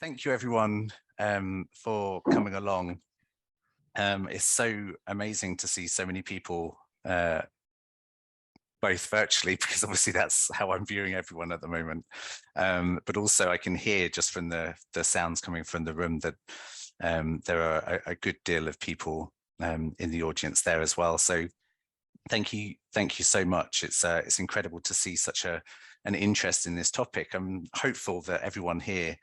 thank you everyone for coming along. It's so amazing to see so many people, both virtually, because obviously that's how I'm viewing everyone at the moment. But also I can hear just from the sounds coming from the room that there are a good deal of people in the audience there as well. So thank you so much. It's incredible to see such an interest in this topic. I'm hopeful that everyone here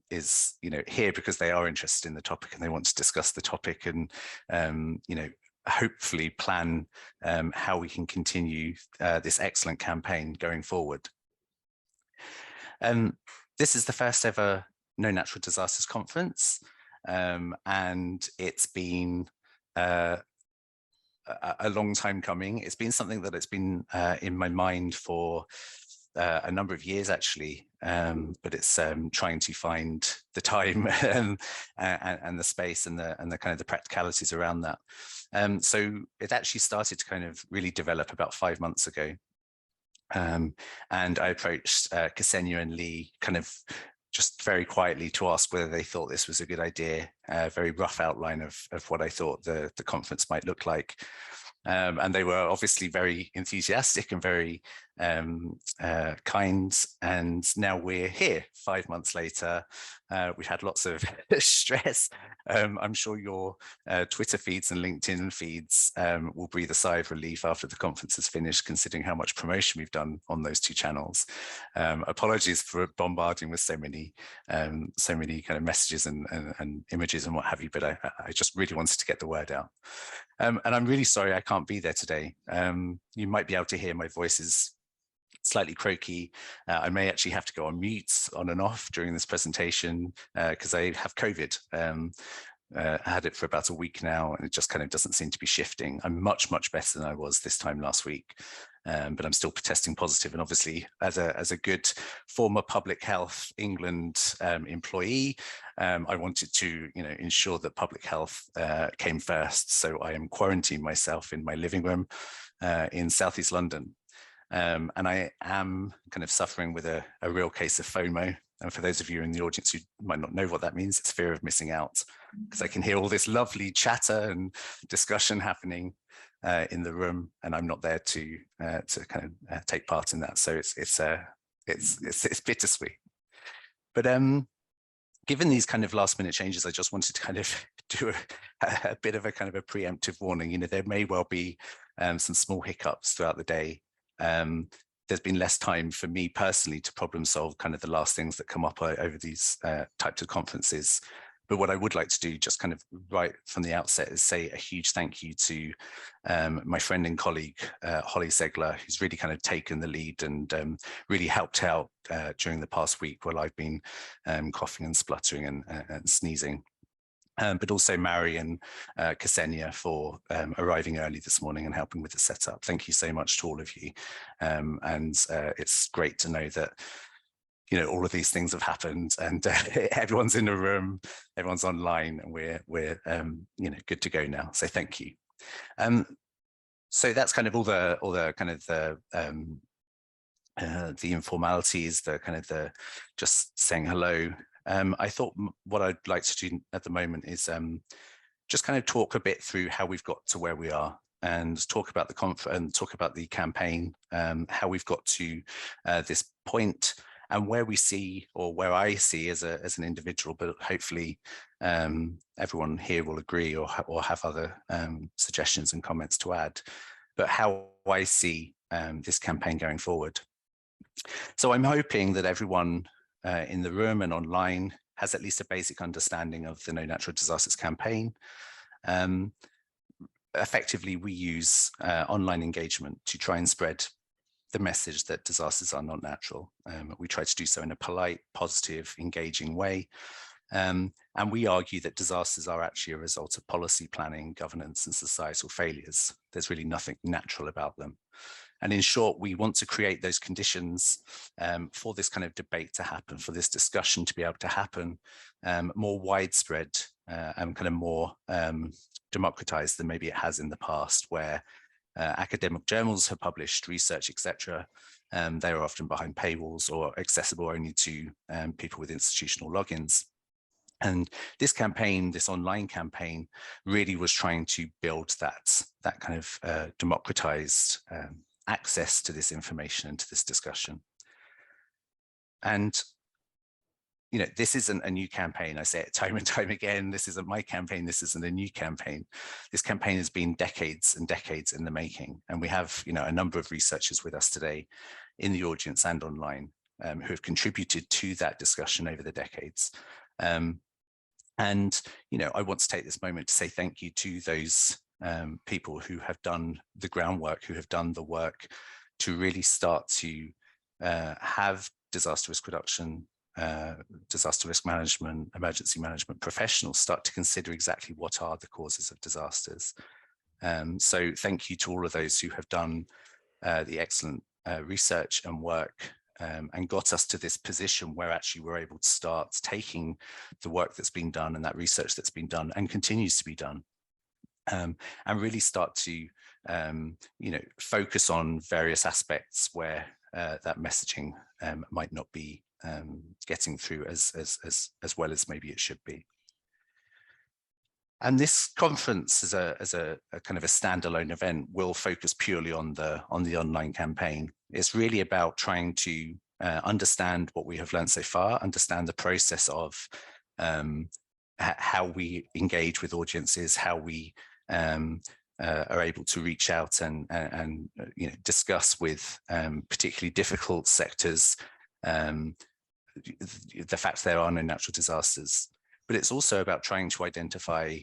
is here because they are interested in the topic and they want to discuss the topic and hopefully plan how we can continue this excellent campaign going forward. This is the first ever No Natural Disasters Conference, and it's been a long time coming. It's been something that it's been in my mind for a number of years actually, but it's trying to find the time and the space and the kind of the practicalities around that. So it actually started to kind of really develop about 5 months ago. And I approached Ksenia and Lee kind of just very quietly to ask whether they thought this was a good idea, a very rough outline of what I thought the conference might look like. And they were obviously very enthusiastic and very kind. And now we're here 5 months later. We've had lots of stress. I'm sure your Twitter feeds and LinkedIn feeds will breathe a sigh of relief after the conference is finished, considering how much promotion we've done on those two channels. Apologies for bombarding with so many kind of messages and images and what have you, but I just really wanted to get the word out. And I'm really sorry I can't be there today. You might be able to hear my voice is slightly croaky. I may actually have to go on mute on and off during this presentation because I have COVID. I had it for about a week now and it just kind of doesn't seem to be shifting. I'm much better than I was this time last week, but I'm still testing positive. And obviously as a good former Public Health England employee, I wanted to ensure that public health came first. So I am quarantining myself in my living room in Southeast London. And I am kind of suffering with a real case of FOMO. And for those of you in the audience who might not know what that means, it's fear of missing out, because I can hear all this lovely chatter and discussion happening in the room, and I'm not there to kind of take part in that. So it's bittersweet. But given these kind of last minute changes, I just wanted to kind of do a bit of a kind of a preemptive warning. There may well be some small hiccups throughout the day. There's been less time for me personally to problem solve kind of the last things that come up over these types of conferences. But what I would like to do just kind of right from the outset is say a huge thank you to my friend and colleague, Holly Segler, who's really kind of taken the lead and really helped out during the past week while I've been coughing and spluttering and sneezing. But also Mary and Ksenia for arriving early this morning and helping with the setup. Thank you so much to all of you. And it's great to know that all of these things have happened and everyone's in the room, everyone's online, and we're good to go now. So thank you. So that's kind of all the kind of the informalities, the kind of the just saying hello. I thought what I'd like to do at the moment is just kind of talk a bit through how we've got to where we are and talk about the conference, talk about the campaign, how we've got to this point and where we see, or where I see as an individual, but hopefully everyone here will agree or have other suggestions and comments to add, but how I see this campaign going forward. So I'm hoping that everyone in the room and online has at least a basic understanding of the No Natural Disasters campaign. Effectively, we use online engagement to try and spread the message that disasters are not natural. We try to do so in a polite, positive, engaging way. And we argue that disasters are actually a result of policy planning, governance, and societal failures. There's really nothing natural about them. And in short, we want to create those conditions for this kind of debate to happen, for this discussion to be able to happen more widespread and kind of more democratized than maybe it has in the past, where academic journals have published research, etc., They are often behind paywalls or accessible only to people with institutional logins. And this campaign, this online campaign, really was trying to build that kind of democratized access to this information and to this discussion. And this isn't a new campaign. I say it time and time again. This isn't my campaign. This isn't a new campaign. This campaign has been decades and decades in the making. And we have, a number of researchers with us today in the audience and online who have contributed to that discussion over the decades. And, I want to take this moment to say thank you to those people who have done the groundwork, who have done the work to really start to have disaster risk reduction, disaster risk management, emergency management professionals start to consider exactly what are the causes of disasters. So thank you to all of those who have done the excellent research and work and got us to this position where actually we're able to start taking the work that's been done and that research that's been done and continues to be done, and really start to focus on various aspects where that messaging might not be getting through as well as maybe it should be. And this conference as a kind of a standalone event will focus purely on the online campaign. It's really about trying to understand what we have learned so far, understand the process of how we engage with audiences, how we are able to reach out and discuss with particularly difficult sectors the fact there are no natural disasters. But it's also about trying to identify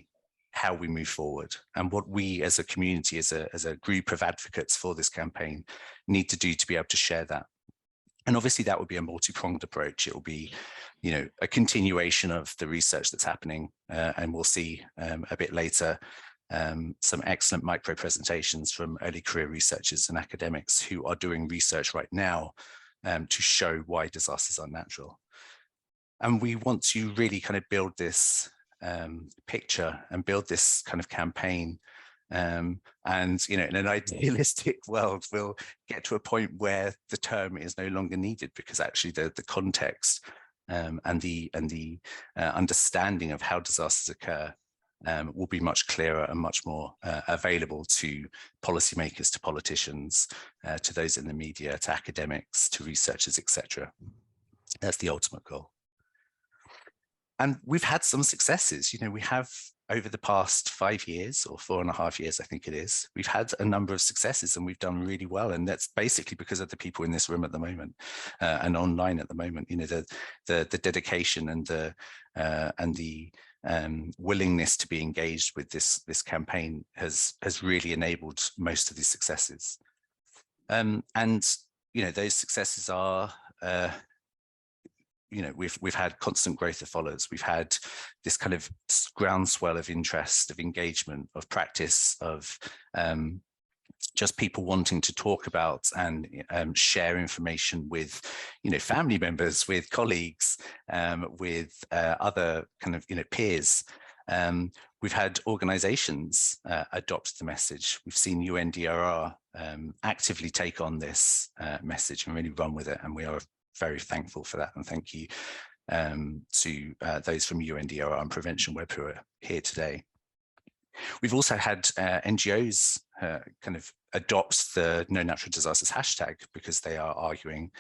how we move forward and what we as a community, as a group of advocates for this campaign need to do to be able to share that. And obviously that would be a multi-pronged approach. It will be, a continuation of the research that's happening, and we'll see a bit later some excellent micro presentations from early career researchers and academics who are doing research right now to show why disasters are natural. And we want to really kind of build this picture and build this kind of campaign. And, in an idealistic world, we'll get to a point where the term is no longer needed because actually the context and the understanding of how disasters occur will be much clearer and much more available to policymakers, to politicians, to those in the media, to academics, to researchers, etc. That's the ultimate goal. And we've had some successes. We have over the past 5 years or 4.5 years, I think it is, we've had a number of successes and we've done really well. And that's basically because of the people in this room at the moment and online at the moment. The dedication and the willingness to be engaged with this campaign has really enabled most of these successes. And those successes are we've had constant growth of followers. We've had this kind of groundswell of interest, of engagement, of practice, of just people wanting to talk about and share information with, family members, with colleagues, with other kind of, peers. We've had organizations adopt the message. We've seen UNDRR actively take on this message and really run with it. And we are very thankful for that. And thank you to those from UNDRR and Prevention Web who are here today. We've also had NGOs kind of adopt the No Natural Disasters hashtag because they are arguing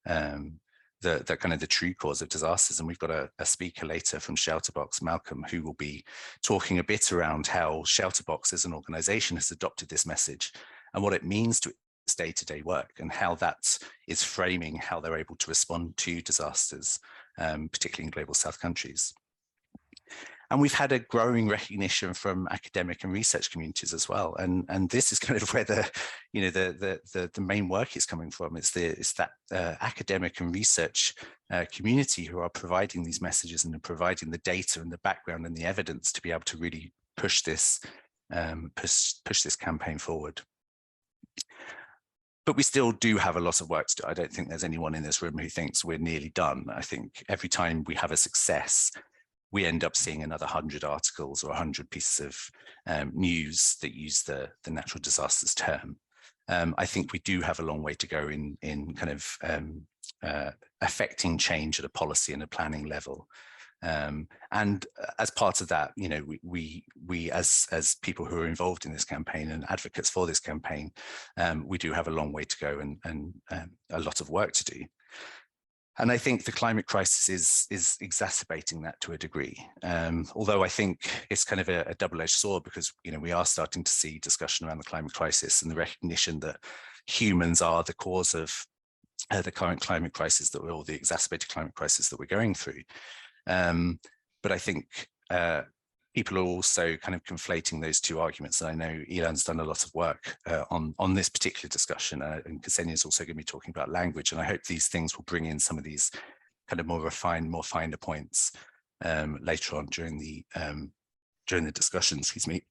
the kind of the true cause of disasters. And we've got a speaker later from Shelterbox, Malcolm, who will be talking a bit around how Shelterbox as an organization has adopted this message and what it means to its day-to-day work and how that is framing how they're able to respond to disasters, particularly in global south countries. And we've had a growing recognition from academic and research communities as well. And this is kind of where the main work is coming from. It's that academic and research community who are providing these messages and providing the data and the background and the evidence to be able to really push this campaign forward. But we still do have a lot of work to do. I don't think there's anyone in this room who thinks we're nearly done. I think every time we have a success, we end up seeing another 100 articles or 100 pieces of news that use the natural disasters term. I think we do have a long way to go in kind of affecting change at a policy and a planning level. And as part of that, you know, we as people who are involved in this campaign and advocates for this campaign, we do have a long way to go and a lot of work to do. And I think the climate crisis is exacerbating that to a degree. Although I think it's kind of a double-edged sword, because, you know, we are starting to see discussion around the climate crisis and the recognition that humans are the cause of the current climate crisis, or the exacerbated climate crisis that we're going through. But I think people are also kind of conflating those two arguments. And I know Ilan's done a lot of work on this particular discussion, and Ksenia is also going to be talking about language. And I hope these things will bring in some of these kind of more refined, more finer points later on during the discussion. Excuse me.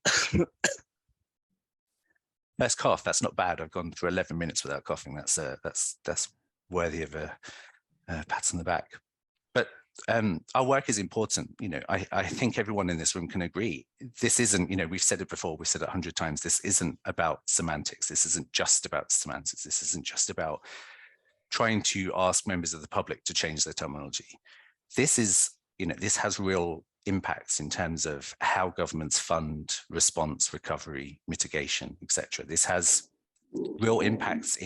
First cough. That's not bad. I've gone for 11 minutes without coughing. That's worthy of a pat on the back. But our work is important. You know, I think everyone in this room can agree. This isn't, you know, we've said it before, we've said it 100 times. This isn't about semantics. This isn't just about semantics. This isn't just about trying to ask members of the public to change their terminology. This is, you know, this has real impacts in terms of how governments fund response, recovery, mitigation, etc. This has real impacts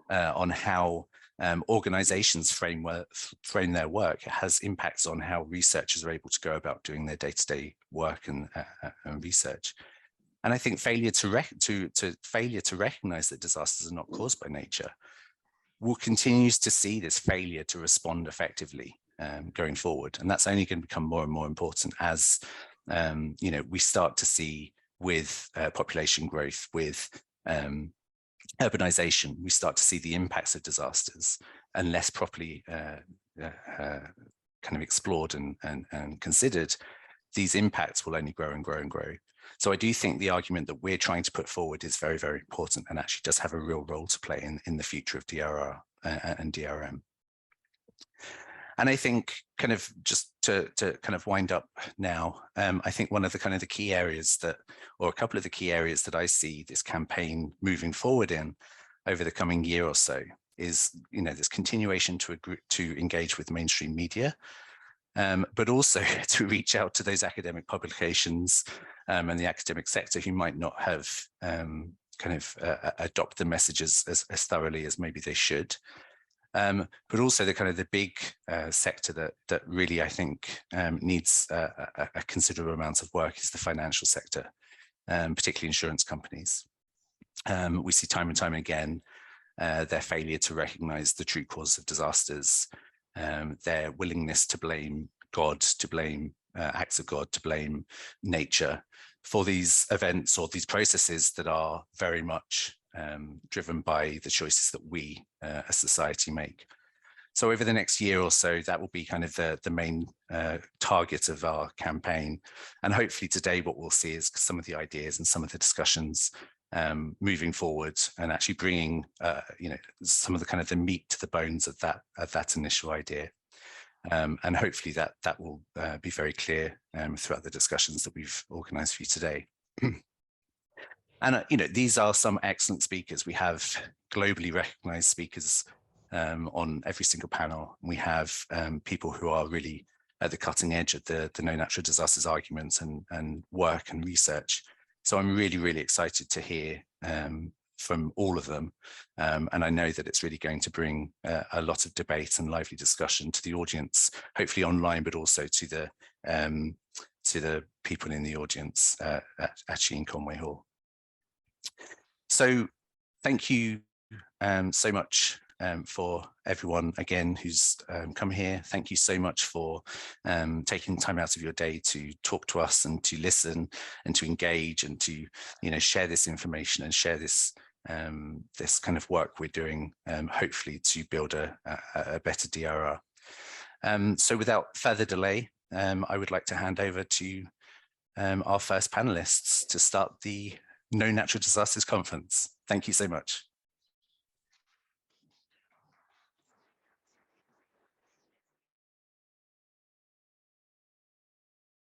on how organizations frame their work. It has impacts on how researchers are able to go about doing their day-to-day work and research. And I think failure to recognize that disasters are not caused by nature will continue to see this failure to respond effectively going forward. And that's only going to become more and more important as you know, we start to see with population growth, with urbanization, we start to see the impacts of disasters, unless properly kind of explored and considered. These impacts will only grow and grow and grow. So I do think the argument that we're trying to put forward is very, very important, and actually does have a real role to play in the future of DRR and DRM. And I think kind of just to kind of wind up now, I think one of the kind of the key areas that, or a couple of the key areas that I see this campaign moving forward in over the coming year or so is, you know, this continuation to engage with mainstream media, but also to reach out to those academic publications and the academic sector who might not have kind of adopt the messages as thoroughly as maybe they should. But also the kind of the big sector that really I think needs a considerable amount of work is the financial sector, particularly insurance companies. We see time and time again their failure to recognize the true cause of disasters, their willingness to blame God, to blame acts of God, to blame nature for these events or these processes that are very much driven by the choices that we as society make. So over the next year or so, that will be kind of the main target of our campaign. And hopefully today what we'll see is some of the ideas and some of the discussions moving forward, and actually bringing you know, some of the kind of the meat to the bones of that initial idea. And hopefully that will be very clear throughout the discussions that we've organized for you today. And, you know, these are some excellent speakers. We have globally recognized speakers on every single panel. We have people who are really at the cutting edge of the no natural disasters arguments and work and research. So I'm really, really excited to hear from all of them. And I know that it's really going to bring a lot of debate and lively discussion to the audience, hopefully online, but also to the people in the audience actually in Conway Hall. So thank you so much for everyone again who's come here. Thank you so much for taking time out of your day to talk to us and to listen and to engage and to, you know, share this information and share this this kind of work we're doing, hopefully to build a better DRR. So without further delay, I would like to hand over to our first panelists to start the No Natural Disasters Conference. Thank you so much.